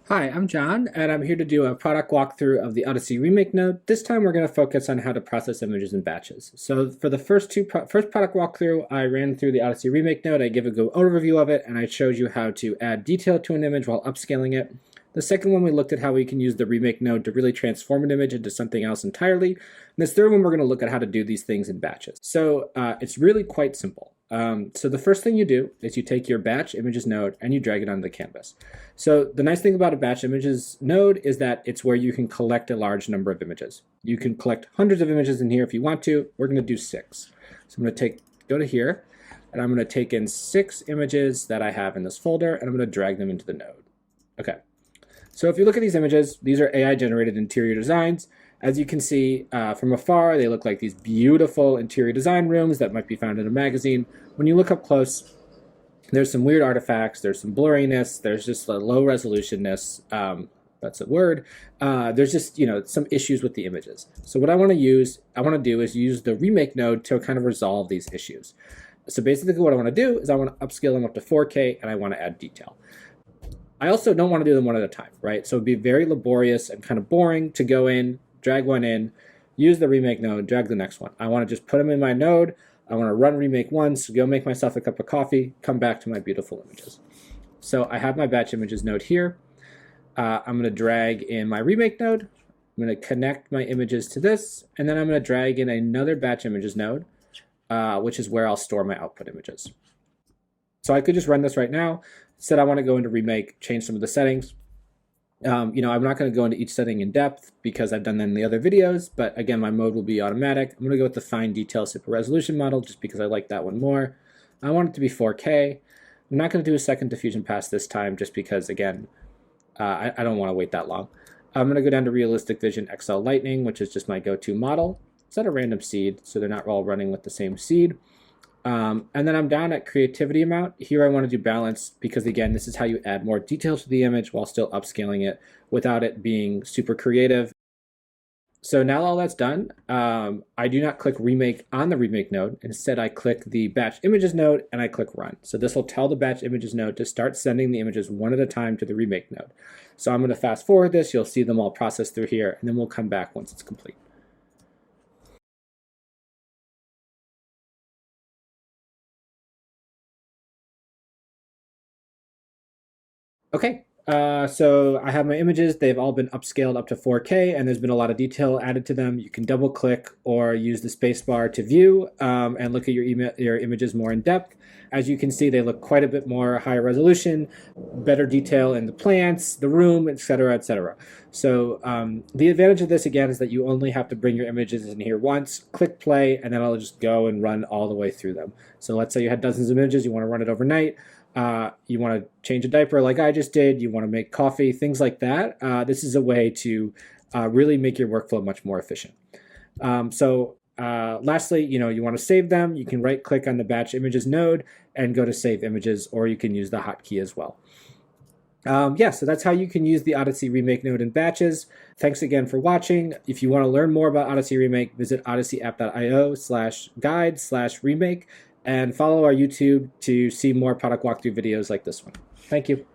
Hi, I'm John, and I'm here to do a product walkthrough of the Odyssey Remake node. This time we're going to focus on how to process images in batches. So for the first product walkthrough, I ran through the Odyssey Remake node. I gave a good overview of it, and I showed you how to add detail to an image while upscaling it. The second one, we looked at how we can use the Remake node to really transform an image into something else entirely. And this third one, we're going to look at how to do these things in batches. So it's really quite simple. So the first thing you do is you take your batch images node and you drag it onto the canvas. So the nice thing about a batch images node is that it's where you can collect a large number of images. You can collect hundreds of images in here if you want to. We're going to do 6. So I'm going to go to here, and I'm going to take in 6 images that I have in this folder, and I'm going to drag them into the node. Okay. So if you look at these images, these are AI generated interior designs. As you can see from afar, they look like these beautiful interior design rooms that might be found in a magazine. When you look up close, there's some weird artifacts, there's some blurriness, there's just a low resolutionness, that's a word. There's just, some issues with the images. So what I want to do is use the Remake node to kind of resolve these issues. So basically what I want to do is I want to upscale them up to 4K and I want to add detail. I also don't want to do them one at a time, right? So it'd be very laborious and kind of boring to go in, drag one in, use the Remake node, drag the next one. I want to just put them in my node. I want to run Remake once, go make myself a cup of coffee, come back to my beautiful images. So I have my batch images node here. I'm going to drag in my Remake node. I'm going to connect my images to this, and then I'm going to drag in another batch images node, which is where I'll store my output images. So I could just run this right now. Instead, I want to go into Remake, change some of the settings. I'm not going to go into each setting in depth because I've done that in the other videos, but again, my mode will be automatic. I'm going to go with the fine detail super resolution model just because I like that one more. I want it to be 4K. I'm not going to do a second diffusion pass this time just because, again, I don't want to wait that long. I'm going to go down to Realistic Vision XL Lightning, which is just my go-to model. Set a random seed, so they're not all running with the same seed. And then I'm down at creativity amount. Here I want to do balance because, again, this is how you add more detail to the image while still upscaling it without it being super creative. So now all that's done, I do not click Remake on the Remake node. Instead, I click the Batch Images node and I click Run. So this will tell the Batch Images node to start sending the images one at a time to the Remake node. So I'm going to fast forward this. You'll see them all processed through here, and then we'll come back once it's complete. Okay, so I have my images. They've all been upscaled up to 4K, and there's been a lot of detail added to them. You can double click or use the spacebar to view and look at your images more in depth. As you can see, they look quite a bit more higher resolution, better detail in the plants, the room, etc., etc. So the advantage of this, again, is that you only have to bring your images in here once, click play, and then it'll just go and run all the way through them. So let's say you had dozens of images, you want to run it overnight. You want to change a diaper like I just did, you want to make coffee, things like that. This is a way to really make your workflow much more efficient. Lastly, you want to save them. You can right click on the batch images node and go to save images, or you can use the hotkey as well. So that's how you can use the Odyssey Remake node in batches. Thanks again for watching. If you want to learn more about Odyssey Remake, visit odysseyapp.io/guide/remake and follow our YouTube to see more product walkthrough videos like this one. Thank you.